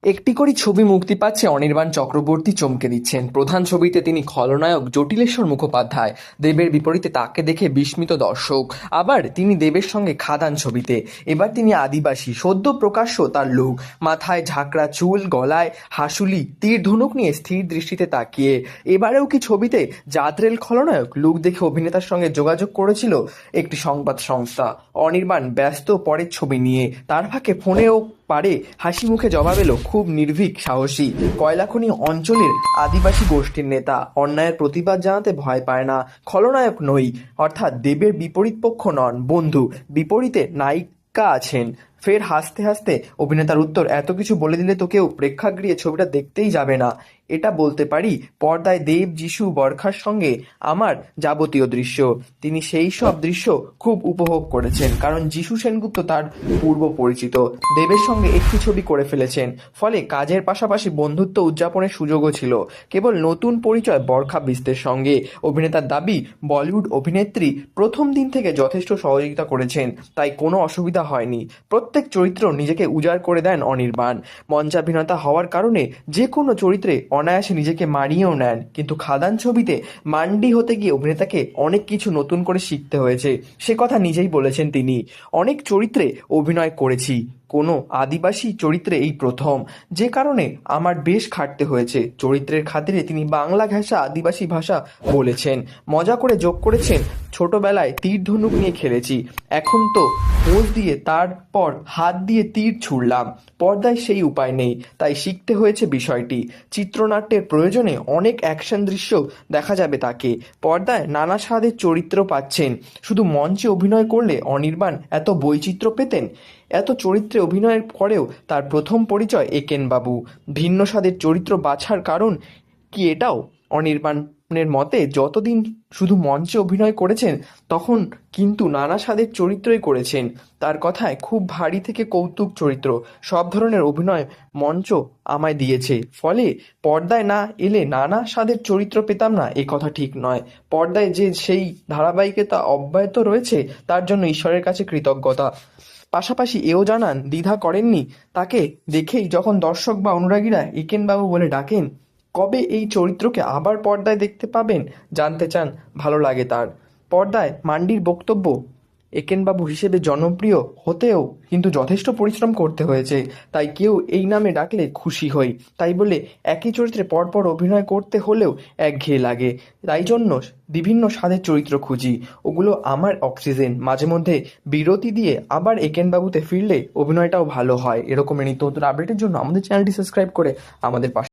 একটি করে ছবি মুক্তি পাচ্ছে, অনির্বাণ চক্রবর্তী চমকে দিচ্ছেন। প্রধান ছবিতে তিনি খলনায়ক জটিলেশ্বর মুখোপাধ্যায়, দেবের বিপরীতে তাকে দেখে বিস্মিত দর্শক। আবার তিনি দেবের সঙ্গে খাদান ছবিতে, এবার তিনি আদিবাসী। সদ্য প্রকাশ্য তার লুক, মাথায় ঝাঁকড়া চুল, গলায় হাসুলি, তীর ধনুক নিয়ে স্থির দৃষ্টিতে তাকিয়ে। এবারেও কি ছবিতে জাতরেল খলনায়ক? লুক দেখে অভিনেতার সঙ্গে যোগাযোগ করেছিল একটি সংবাদ সংস্থা। অনির্বাণ ব্যস্ত পরের ছবি নিয়ে, তার ফাঁকে ফোনেও পারে হাসি মুখে জবাব এলো, খুব নির্ভীক, সাহসী। কয়লাখনি অঞ্চলের আদিবাসী গোষ্ঠীর নেতা, অন্যায়ের প্রতিবাদ জানাতে ভয় পায় না। খলনায়ক নই, অর্থাৎ দেবের বিপরীত পক্ষ নন, বন্ধু। বিপরীতে নায়িকা আছেন। ফের হাসতে হাসতে অভিনেতার উত্তর, এত কিছু বলে দিলে তো কেউ প্রেক্ষাগৃহে ছবিটা দেখতেই যাবে না। এটা বলতে পারি, পর্দায় দেব, যিশু, বরখার সঙ্গে আমার যাবতীয় দৃশ্য। তিনি সেই সব দৃশ্য খুব উপভোগ করেছেন, কারণ যিশু সেনগুপ্ত তার পূর্ব পরিচিত। দেবের সঙ্গে একটি ছবি করে ফেলেছেন, ফলে কাজের পাশাপাশি বন্ধুত্ব উদযাপনের সুযোগও ছিল। কেবল নতুন পরিচয় বরখা বিস্তের সঙ্গে। অভিনেতার দাবি, বলিউড অভিনেত্রী প্রথম দিন থেকে যথেষ্ট সহযোগিতা করেছেন, তাই কোনো অসুবিধা হয়নি। প্রত্যেক চরিত্র নিজেকে উজাড় করে দেন অনির্বাণ। মঞ্চাভিনেতা হওয়ার কারণে যে কোনো চরিত্রে অনায়াসে নিজেকে মানিয়েও নেন, কিন্তু খাদান ছবিতে মান্ডি হতে গিয়ে অভিনেতাকে অনেক কিছু নতুন করে শিখতে হয়েছে। সে কথা নিজেই বলেছেন তিনি। অনেক চরিত্রে অভিনয় করেছি, কোনো আদিবাসী চরিত্রে এই প্রথম, যে কারণে আমার বেশ খাটতে হয়েছে। চরিত্রের খাতিরে তিনি বাংলা ঘেঁষা আদিবাসী ভাষা বলেছেন। মজা করে যোগ করেছেন, ছোটবেলায় তীর ধনুক নিয়ে খেলেছি, এখন তো পোজ দিয়ে তারপর হাত দিয়ে তীর ছুড়লাম। পর্দায় সেই উপায় নেই, তাই শিখতে হয়েছে বিষয়টি। চিত্রনাট্যের প্রয়োজনে অনেক অ্যাকশন দৃশ্য দেখা যাবে তাকে। পর্দায় নানা স্বাদের চরিত্র পাচ্ছেন। শুধু মঞ্চে অভিনয় করলে অনির্বাণ এত বৈচিত্র্য পেতেন? এত চরিত্রে অভিনয়ের পরেও তার প্রথম পরিচয় একেনবাবু। ভিন্ন স্বাদের চরিত্র বাছার কারণ কি এটাও? অনির্বাণের মতে, যতদিন শুধু মঞ্চে অভিনয় করেছেন তখন কিন্তু নানা স্বাদের চরিত্রই করেছেন। তার কথায়, খুব ভারী থেকে কৌতুক চরিত্র, সব ধরনের অভিনয় মঞ্চ আমায় দিয়েছে, ফলে পর্দায় না এলে নানা স্বাদের চরিত্র পেতাম না, এ কথা ঠিক নয়। পর্দায় যে সেই ধারাবাহিকতা অব্যাহত রয়েছে, তার জন্য ঈশ্বরের কাছে কৃতজ্ঞতা। পাশাপাশি এও জানান, দ্বিধা করেননি তাকে দেখেই যখন দর্শক বা অনুরাগীরা একেনবাবু বলে ডাকেন। কবে এই চরিত্রকে আবার পর্দায় দেখতে পাবেন জানতে চান, ভালো লাগে তার। পর্দায় মান্ডির বক্তব্য, একেনবাবু হিসেবে জনপ্রিয় হতেও কিন্তু যথেষ্ট পরিশ্রম করতে হয়েছে, তাই কেউ এই নামে ডাকলে খুশি হই। তাই বলে একই চরিত্রে পরপর অভিনয় করতে হলেও একঘেয়ে লাগে, তাই জন্য বিভিন্ন স্বাদের চরিত্র খুঁজি। ওগুলো আমার অক্সিজেন। মাঝে মধ্যে বিরতি দিয়ে আবার একেনবাবুতে ফিরলে অভিনয়টাও ভালো হয়। এরকমের নিত্য নতুন আপডেটের জন্য আমাদের চ্যানেলটি সাবস্ক্রাইব করে আমাদের পাশে